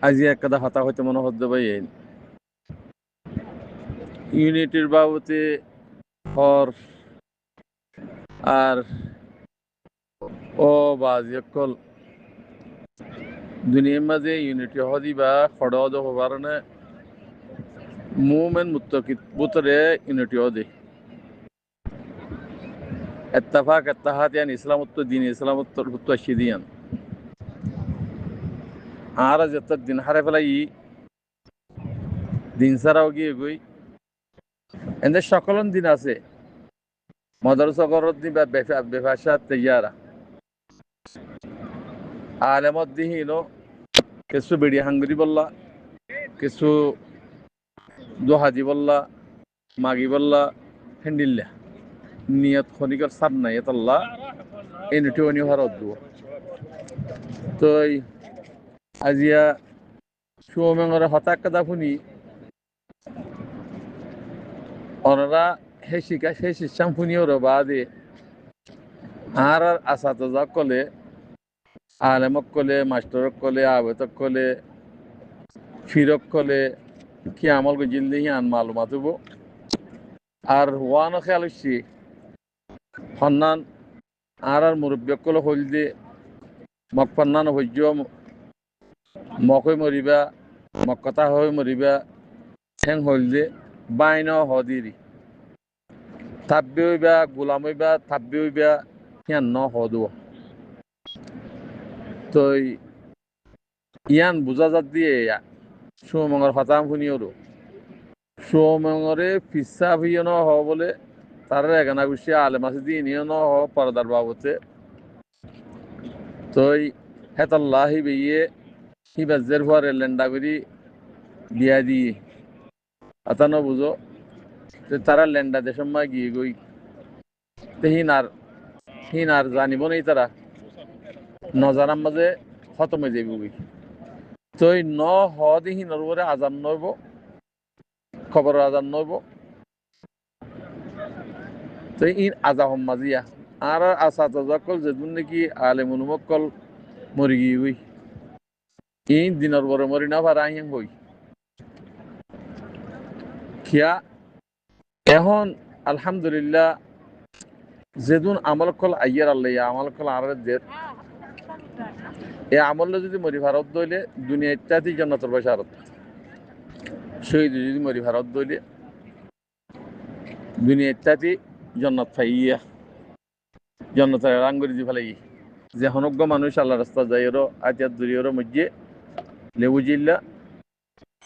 আজি একটা হতা হইতে মনে হতে ভাই ইউনিটির বাবতে হর আর ও বাজি অকল দুনিয়ার মাঝে ইউনিটি হদি বা খড়দ হবারণে মুমেন মুত্তকিত বুতরে ইউনিটি হদি اتفاق اتحاد يعني اسلام উত্তর দিন ইসলাম উত্তর উত্তর শিদিয়ান আর যত দিন হারে ফেলাই দিন ছাড়াও গিয়ে গই এদের সকলন দিন আছে মদরসা করত দিন বা বেফাশা তৈয়ারা আলেমত দিহিনো কিছু বেড়ি হাঙ্গুরি বললা কিছু দোহাজি বললা মাগি বললা হেন্ডিল্লা নিয়ত খনিকর সার নাই এতল্লা এনটি অনি ভারত দু তো আজিয়া সুমেঙ্গরে হতাক কথা শুনি ওনারা সেই শিকা সেই শিক্ষাং শুনিও রবা দে আর আসাত কলে আলেমক কলে মাস্টারক কলে আবেতক কলে ফিরক কলে কি আমল গজিল দিয়ে আন মালুমাত হবো আর ওয়ান খেয়াল হচ্ছে সন্ধান আর মুরব্বীক কলে হইল দে মকপান্নান হইজ মকই মরিবা মকতা হৈ মরিবা ঠেং হইল দে বাইন হদিরি থাব্বি হইবা গোলাম হইবা থাব্বি হইবা সিয়ান ন হদু তো ইয়ান বুঝা যাত দিয়ে সুমঙ্গর হতাম শুনিওরো সুমঙ্গরে ফিসা ভিয় ন হ বলে তার এগানা গুছিয়ে আলে মাসে দিয়ে নিয়ে ন হ পরদার বাবতে তো হেতাল্লাহি বেয়ে হিবাজের ভরে লেন্ডা করি দিয়া দিয়ে আতানো বুঝো তারা লেন্ডা দেশম মা গিয়ে গই হিনার জানিব নেই তারা নজানার মাঝে খতমে যাইব গই তো ন হ দি হিনর উপরে আজান নইব খবর আজান নইব তো ইন আজা হম্মাজিয়া আর আসা তাজাকল যেদিন নাকি আলেমুল মক্কল মরি গিয়ে গই ইন দিনের পরে মরি না পারা আহিং বই খিয়া এখন আলহামদুলিল্লাহ যেদিন আমল কল আইয়ার আল্লাহ আমল কল আর দের এই আমল যদি মরি ভারত দইলে দুনিয়া ইত্যাদি জন্নতর বসারত শহীদ যদি মরি ভারত দইলে দুনিয়া ইত্যাদি জন্নত ফাইয়া জন্নতের রাঙ্গুরি দি ফেলাই যে হনজ্ঞ মানুষ আল্লাহ রাস্তা যাইরো আতিয়াত দূরিয়রো মধ্যে লেবু জিল্লা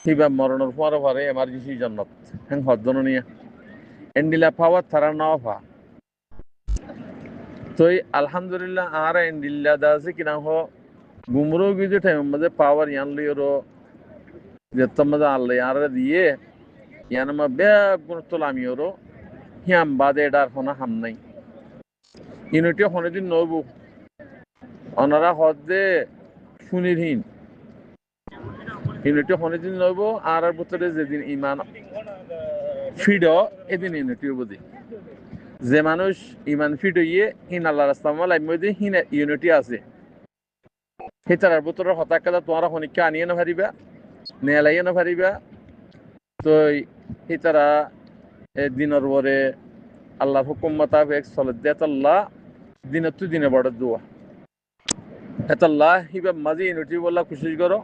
সিবা মরণের পরে পরে এমার্জেন্সি জন্নত হ্যাঁ হদ্দনীয় এন্ডিলা পাওয়ার তারা নাও পা তো আলহামদুলিল্লাহ আর এন্ডিল্লা দা আছে কিনা হ গুমরো গিয়ে টাইম মাঝে পাওয়ার ইয়ান লিওরো যে তোমাদের আল্লাহ আর দিয়ে ইয়ান মা ব্যাগ গুরুত্ব লামিওরো হিয়াম বাদে এডার হনা হাম নাই ইউনিটি হনেদিন নবু অনারা হদে শুনিরহীন ইউনিটি হনেদিন নব আর ভিতরে যেদিন ইমান ফিড এদিন ইউনিটি বুঝি যে মানুষ ইমান ফিড হইয়ে হিন আল্লাহ রাস্তা লাইমদি হিন ইউনিটি আছে সেটার ভিতরে হতাক কথা তোমার হনিকা আনিয়ে না পারিবা নেলাইয়ে না পারিবা তো সেটারা দিনের পরে আল্লাহ হুকুম মোতাবেক চলে দেতাল্লাহ দিনের তো দিনে বড় দোয়া এতাল্লাহ হিবা মাঝে ইউনিটি বললা কোশিশ করো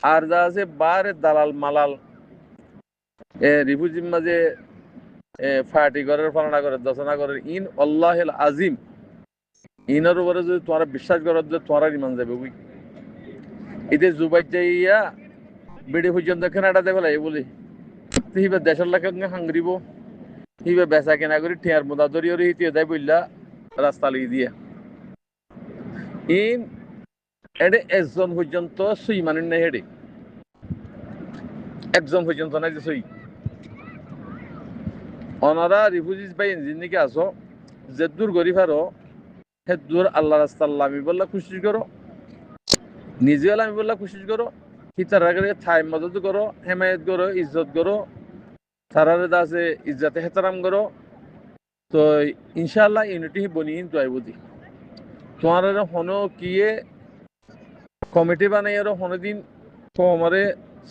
আর যা আছে বারে দালাল মালাল রিফুজির মাঝে ফাটি ঘরের ফলনা করে দশনা করে ইন আল্লাহ আজিম ইনের উপরে যদি তোমরা বিশ্বাস করো যে তোমরা ইমান যাবে বুঝি এতে জুবাই যাইয়া বেড়ে পর্যন্ত কেনাটা দেবে লাই বলি হিবা দেশের লেখা হাঙ্গরিব হিবা বেচা কেনা করি ঠেয়ার মোদা দরিয়র হিতিয়ে দেয় বললা রাস্তা লিয়ে দিয়া ইন এডে একজন পর্যন্ত সুই মানেন না হেডে একজন পর্যন্ত নাই যে সই অনারা রিফিউজিস বাই ইঞ্জিনিকে আসো যে দূর গরিফারো হে দূর আল্লাহ রাস্তা আমি বললা কোশিশ করো নিজে আমি বললা কোশিশ করো হিতার আগে থাই মদত করো হেমায়ত করো ইজ্জত করো তারারে দাসে ইজ্জতে হেতারাম করো তো ইনশাআল্লাহ ইউনিটি বনিন তো আইবুদি তোমার হনো কিয়ে কমিটি বানাই আরো হনো দিন কমরে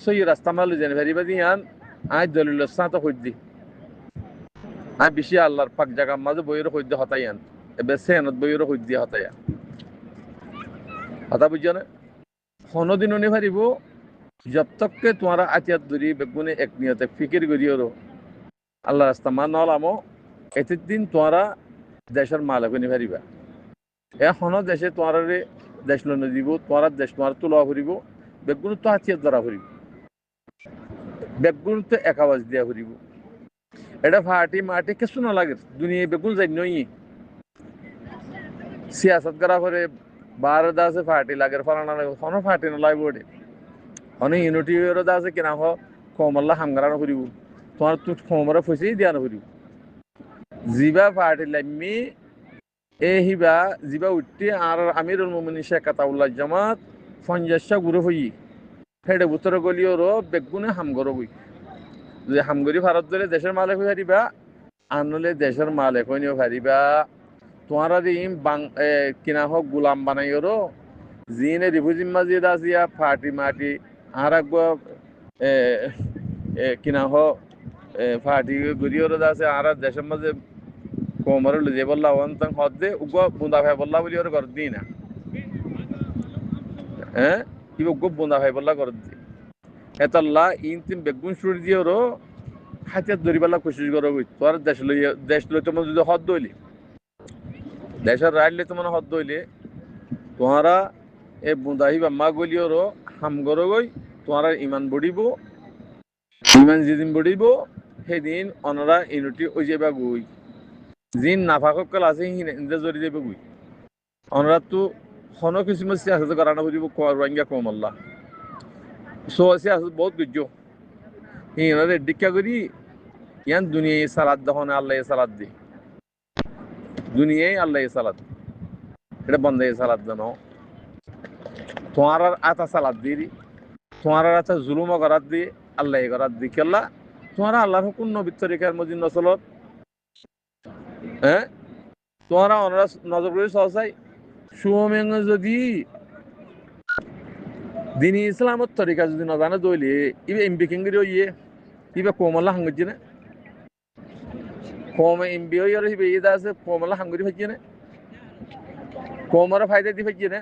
সই রাস্তা মালু জেনে ফেরিবা দিয়ান আই দলিল সাঁতো হইদি আই বেশি আল্লাহর পাক জায়গা মাঝে বইয়ের হইদি হতাইয়ান এবার সেনত বইয়ের হইদি হতাইয়া হতা বুঝছো না হনদিন উনি ফারিব যতকে তোমারা আতিয়াত ধরি বেগুনে এক নিয়তে ফিকির করিও আল্লাহ রাস্তা মান নলামো এতের দিন তোমারা দেশের মালিক উনি ফারিবা এখনো দেশে তোমার দেশ লোনে দিব তোমার দেশ তোমার তোলা ফুরিব বেগুন তো আতিয়াত ধরা ফুরিব বেগুন তো এক আওয়াজ দিয়া ফুরিব এটা ফাটি মাটি কিছু না লাগে দুনিয়া বেগুন যাই নই সিয়াসত করা করে বার দাসে ফাটি লাগে ফলানা লাগে কোনো ফাটি না লাগবে ওটে অনেক ইউনিটি দাসে কিনা হ কমল্লা হামগারা ফুরিব তোমার তুই কমরা ফসেই দিয়া ফুরিব জিবা ফাটি লামি এ হিবা জিবা উঠতে আর আমিরুল মুমিনিন শেখ আতাউল্লাহ জামাত ফঞ্জাসা গুরু হই হেডে উত্তর গলিওর বেগুনে হামগর বই যদি হামগরি ভারত ধরে দেশের মালিক হয়ে হারিবা আনলে দেশের মালিক হইনিও হারিবা তোমারা দিন কিনা হোক গুলাম বানাইও জিনে রিভুজিম মাজিদ আসিয়া ফাটি মাটি আর কিনা হোক ফাটি গরিয়র আছে আর দেশের মাঝে কোমর যে বললা অন্তং হদে উগ বুন্দা ভাই বললা বলি ওর কর দি না হ্যাঁ কি উগ বুন্দা ভাই বললা কর দি এতাল্লা ইন তিন বেগুন সুর দিয়ে ওর হাতিয়ার ধরিবাল্লা কোশিশ করো তোর দেশ লই তোমার যদি হদ দইলি দেশের রাইলে তোমার হদ দইলে তোমারা এ বুন্দাহি বা মা গলিওর হাম গরো গই তোমার ইমান বড়িব ইমান যেদিন বড়িব সেদিন অনরা ইউনিটি ওই যাবা গই জিন নাফাকল আছে হিন্দে জড়ি যাবে গই অনরা তো হন কিছু সিয়াসত করানো বুঝিব রোহিঙ্গা কমল্লা সো সিয়াসত বহুত গুজ্জ হিনারে ডিক্কা করি ইয়ান দুনিয়ায় সালাদ দহনে আল্লাহ সালাদ দি দুনিয়ায় আল্লাহ সালাদ এটা বন্ধ সালাদ দেন তোমার আতা সালাদ দি তোমার আতা জুলুম করার দি আল্লাহ করার দি কেল্লা তোমার আল্লাহর হুকুম নবীর তরিকার মজিদ নসলত হ্যাঁ তোমারা অনরা নজর করে সহসাই সুমেং যদি দিন ইসলামত তরিকা যদি নজানে দইলে ইবে এমবি কেঙ্গিরি ইয়ে ইবে কোমল্লা হাঙ্গজি না কমে এমবি হইয়ার হিবে ইদা আছে কোমল্লা হাঙ্গরি ফাইছে না কোমরে ফায়দা দি ফাইছে না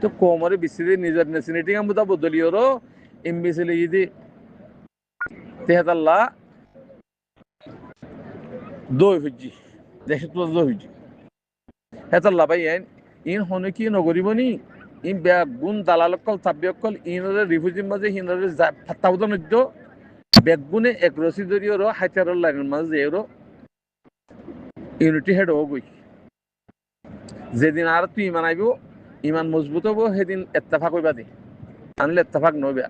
তো কোমরে বিসিদি নিজের নেসিনিটি আমুদা বদলিওর এমবি ছিলে ইদি তেহাতাল্লাহ দই হইজি দেশে তো দই হইজি হেতাল্লাহ ভাই ইন হনে কি নগরিবনি ইন বেগুন দালালকল তাবিয়কল ইনরে রিফিউজির মাঝে হিনরে ফাত্তাউদা নদ্য বেগুনে এক রসি দরিওর হাইতারর লাইনের মাঝে এর ইউনিটি হেড ও গই যেদিন আর তুই ইমান আইব ইমান মজবুত হবো সেদিন এত্তেফাক হইবা দি আনলে এত্তেফাক নইবা